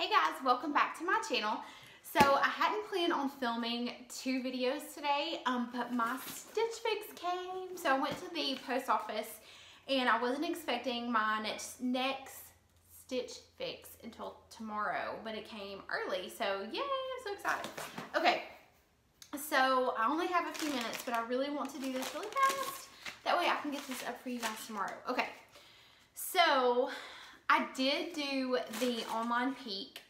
Hey guys, welcome back to my channel. So I hadn't planned on filming 2 videos today, but my Stitch Fix came. So I went to the post office and I wasn't expecting my next Stitch Fix until tomorrow, but it came early. So yay, I'm so excited. Okay, so I only have a few minutes, but I really want to do this really fast. That way I can get this up for you guys tomorrow. Okay, so I did do the online peek.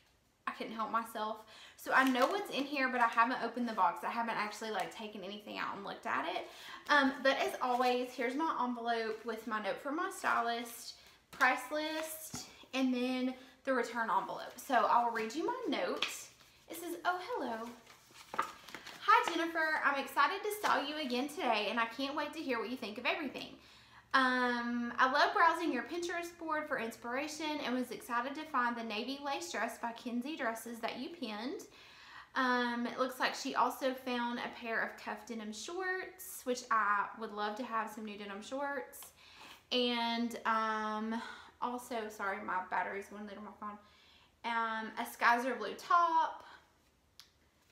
I couldn't help myself. So I know what's in here, but I haven't opened the box. I haven't actually like taken anything out and looked at it. But as always, here's my envelope with my note from my stylist, price list, and then the return envelope. So I will read you my note. It says, "Oh, hello. Hi, Jennifer. I'm excited to style you again today, and I can't wait to hear what you think of everything. I love browsing your Pinterest board for inspiration and was excited to find the navy lace dress by KENSIE dresses that you pinned. It looks like she also found a pair of cuff denim shorts, which I would love to have some new denim shorts. And also, sorry, my battery's going dead on my phone. A Skyzer blue top,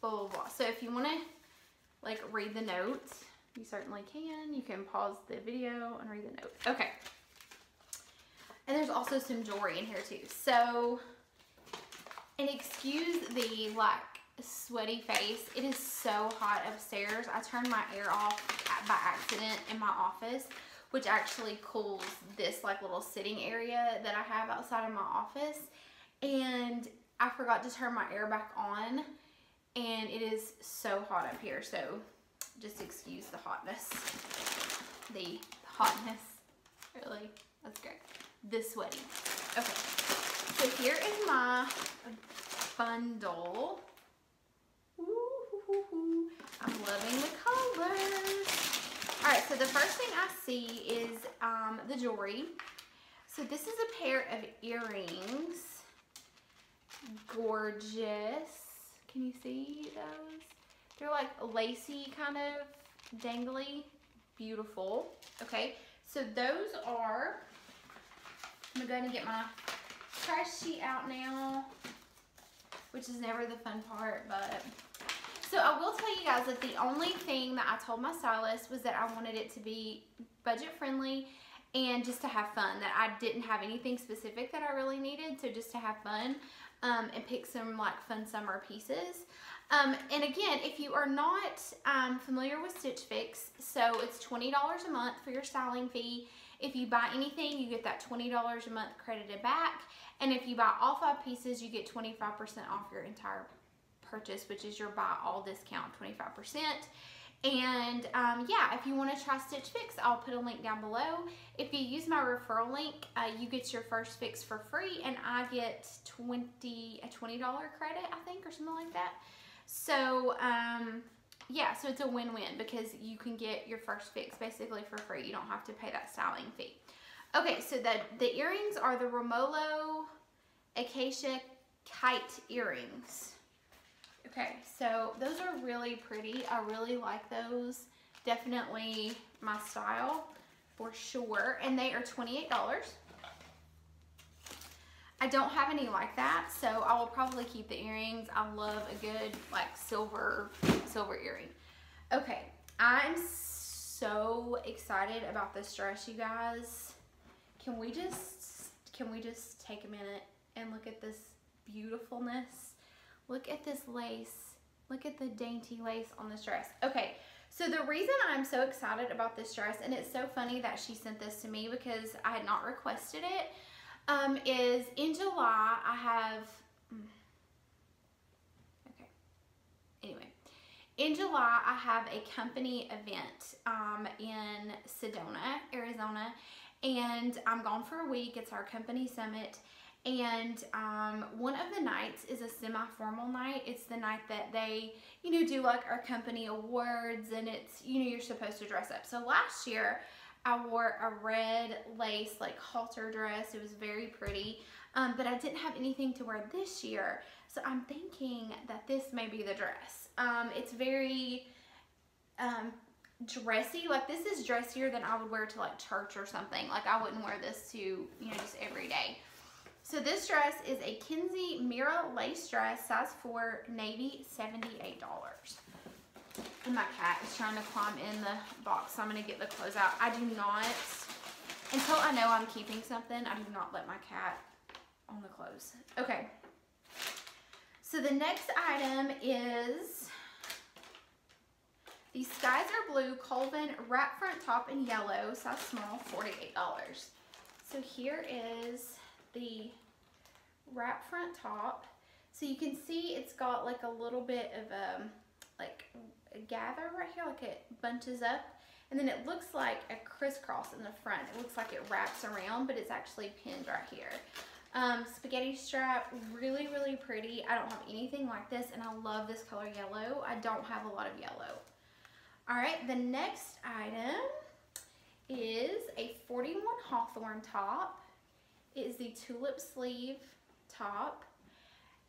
blah, blah, blah." So if you want to like read the notes, you certainly can. You can pause the video and read the note. Okay. And there's also some jewelry in here too. So, and excuse the like sweaty face. It is so hot upstairs. I turned my air off by accident in my office, which actually cools this like little sitting area that I have outside of my office. And I forgot to turn my air back on. And it is so hot up here. So just excuse the hotness. The hotness. Really, that's great. The sweaty. Okay. So here is my bundle. Ooh, I'm loving the colors. Alright, so the first thing I see is the jewelry. So this is a pair of earrings. Gorgeous. Can you see those? They're like lacy, kind of dangly. Beautiful. Okay, so those are, I'm going to get my price sheet out now, which is never the fun part, but so I will tell you guys that the only thing that I told my stylist was that I wanted it to be budget friendly and just to have fun, that I didn't have anything specific that I really needed, so just to have fun and pick some like fun summer pieces. And again, if you are not familiar with Stitch Fix, so it's $20 a month for your styling fee. If you buy anything, you get that $20 a month credited back. And if you buy all 5 pieces, you get 25% off your entire purchase, which is your buy all discount, 25%. And yeah, if you want to try Stitch Fix, I'll put a link down below. If you use my referral link, you get your first fix for free, and I get a $20 credit, I think, or something like that. So yeah, so it's a win-win because you can get your first fix basically for free. You don't have to pay that styling fee. Okay, so the earrings are the ROMOLO Acacia Kite earrings. Okay, so those are really pretty. I really like those. Definitely my style for sure. And they are $28. I don't have any like that, so I will probably keep the earrings. I love a good like silver earring. Okay, I'm so excited about this dress, you guys. Can we just take a minute and look at this beautifulness? Look at this lace. Look at the dainty lace on this dress. Okay, so the reason I'm so excited about this dress, and it's so funny that she sent this to me because I had not requested it, is in July I have, okay, anyway, in July I have a company event in Sedona, Arizona, and I'm gone for a week. It's our company summit. And one of the nights is a semi-formal night. It's the night that they, you know, do like our company awards, and it's, you know, you're supposed to dress up. So last year I wore a red lace like halter dress. It was very pretty, but I didn't have anything to wear this year. So I'm thinking that this may be the dress. It's very dressy. Like this is dressier than I would wear to like church or something. Like I wouldn't wear this to, you know, just every day. So this dress is a KENSIE Mira lace dress, size 4, navy, $78. And my cat is trying to climb in the box, so I'm going to get the clothes out. I do not, until I know I'm keeping something, I do not let my cat on the clothes. Okay. So the next item is the Skies Are Blue Colvin wrap front top in yellow, size small, $48. So here is the wrap front top. So you can see it's got like a little bit of like a gather right here, like it bunches up, and then it looks like a crisscross in the front. It looks like it wraps around, but it's actually pinned right here. Spaghetti strap, really, really pretty. I don't have anything like this, and I love this color yellow. I don't have a lot of yellow. All right, the next item is a 41 Hawthorn top. It is the Tulip sleeve top.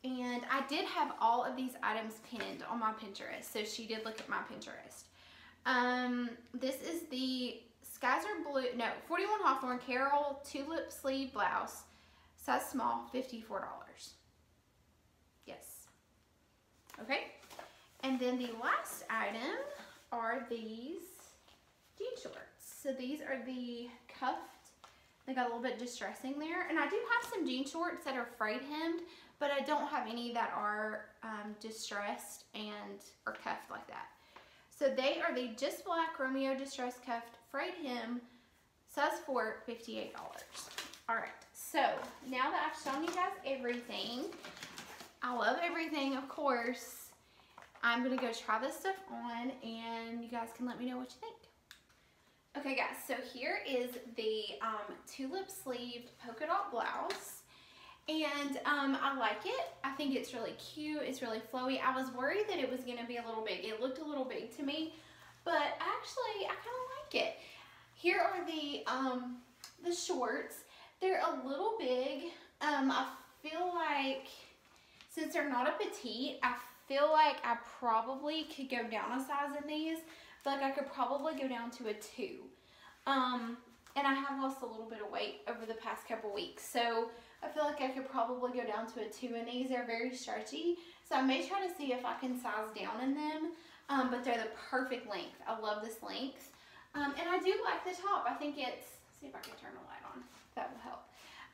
And I did have all of these items pinned on my Pinterest, so she did look at my Pinterest. This is the Skies Are Blue, no, 41 Hawthorn Carol Tulip sleeve blouse, size small, $54. Yes. Okay. And then the last item are these jean shorts. So these are the cuffed. They got a little bit distressing there. And I do have some jean shorts that are frayed hemmed, but I don't have any that are distressed and or cuffed like that. So they are the Just Black Romeo distressed cuffed frayed hem, size 4, $58. All right, so now that I've shown you guys everything, I love everything, of course. I'm gonna go try this stuff on, and you guys can let me know what you think. Okay, guys, so here is the tulip sleeved polka dot blouse. And I like it. I think it's really cute. It's really flowy. I was worried that it was going to be a little big. It looked a little big to me, but actually I kind of like it. Here are the shorts. They're a little big. I feel like since they're not a petite, I feel like I probably could go down a size in these. I feel like I could probably go down to a 2. And I have lost a little bit of weight over the past couple weeks, so I feel like I could probably go down to a 2 in these. They're very stretchy, so I may try to see if I can size down in them, but they're the perfect length. I love this length, and I do like the top. I think it's, let's see if I can turn the light on. That will help.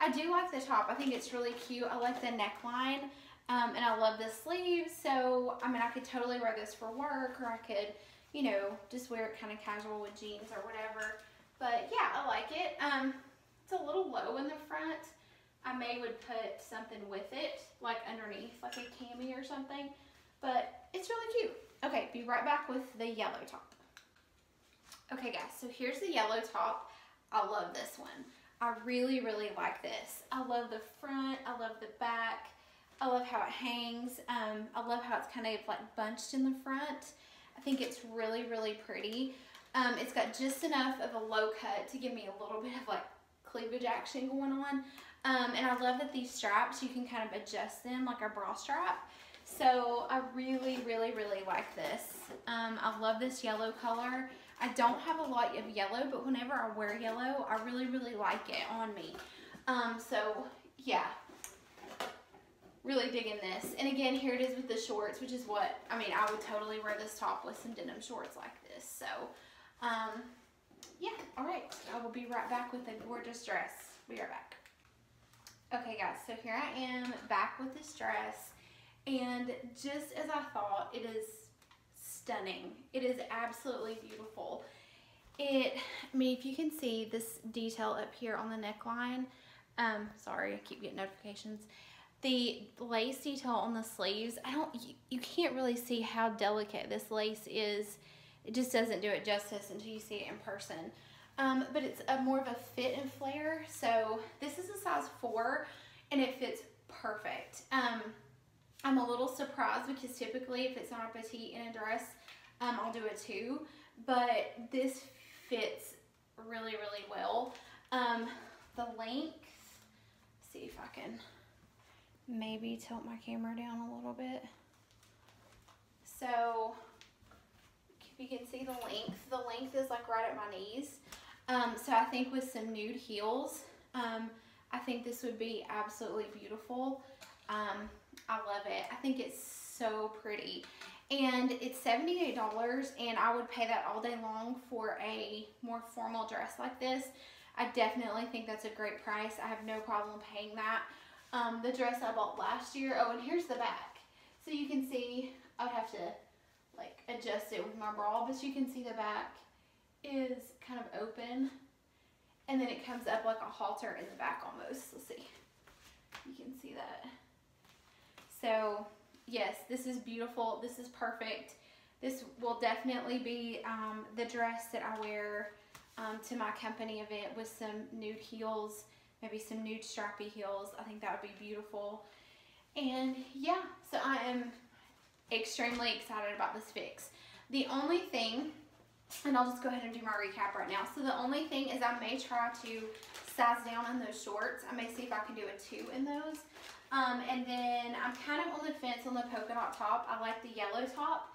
I do like the top. I think it's really cute. I like the neckline, and I love the sleeves, so, I mean, I could totally wear this for work, or I could, you know, just wear it kind of casual with jeans or whatever. But yeah, I like it. It's a little low in the front. I would put something with it, like underneath, like a cami or something. But it's really cute. Okay, be right back with the yellow top. Okay, guys, so here's the yellow top. I love this one. I really, really like this. I love the front. I love the back. I love how it hangs. I love how it's kind of like bunched in the front. I think it's really, really pretty. It's got just enough of a low cut to give me a little bit of like cleavage action going on. And I love that these straps, you can kind of adjust them like a bra strap. So I really, really, really like this. I love this yellow color. I don't have a lot of yellow, but whenever I wear yellow, I really, really like it on me. So yeah, really digging this. And again, here it is with the shorts, which is what, I mean, I would totally wear this top with some denim shorts like this. So yeah, all right, I will be right back with a gorgeous dress. Be right back. Okay, guys, so here I am back with this dress, and just as I thought, it is stunning. It is absolutely beautiful. I mean, if you can see this detail up here on the neckline, sorry, I keep getting notifications. The lace detail on the sleeves, you can't really see how delicate this lace is. It just doesn't do it justice until you see it in person. But it's more of a fit and flare. So this is a size 4 and it fits perfect. I'm a little surprised because typically if it's not a petite in a dress, I'll do a 2. But this fits really, really well. The length, let's see if I can maybe tilt my camera down a little bit. So if you can see the length is like right at my knees. So I think with some nude heels, I I think this would be absolutely beautiful. I love it. I think it's so pretty. And it's $78, and I would pay that all day long for a more formal dress like this. I definitely think that's a great price. I have no problem paying that. The dress I bought last year, oh, and here's the back. So you can see, I would have to like adjust it with my bra, but you can see the back is kind of open. And then it comes up like a halter in the back almost. Let's see. You can see that. So, yes, this is beautiful. This is perfect. This will definitely be the dress that I wear to my company event with some nude heels, maybe some nude strappy heels. I think that would be beautiful. And yeah, so I am extremely excited about this fix. The only thing, and I'll just go ahead and do my recap right now. So the only thing is I may try to size down on those shorts. I may see if I can do a 2 in those. And then I'm kind of on the fence on the polka dot top. I like the yellow top.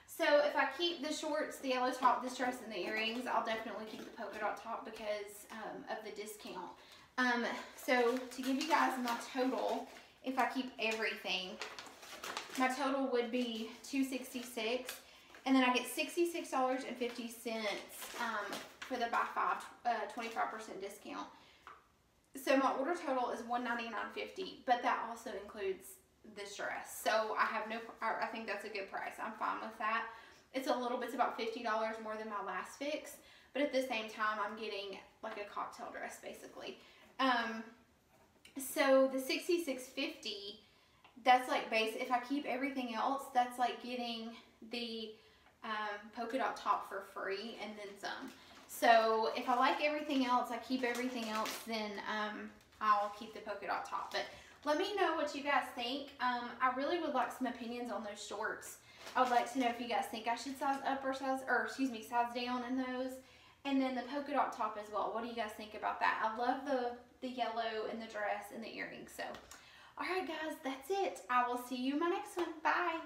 So if I keep the shorts, the yellow top, this dress, and the earrings, I'll definitely keep the polka dot top because of the discount. So to give you guys my total, if I keep everything, my total would be $266. And then I get $66.50 for the buy 5, 25% discount. So my order total is $199.50, but that also includes this dress. So I think that's a good price. I'm fine with that. It's about $50 more than my last fix, but at the same time, I'm getting like a cocktail dress basically. So the $66.50, that's like if I keep everything else, that's like getting the polka dot top for free and then some. So if I like everything else, I keep everything else, then I'll keep the polka dot top. But let me know what you guys think. I really would like some opinions on those shorts. I would like to know if you guys think I should size up or size down in those. And then the polka dot top as well. What do you guys think about that? I love the yellow and the dress and the earrings. So, all right guys, that's it. I will see you in my next one. Bye.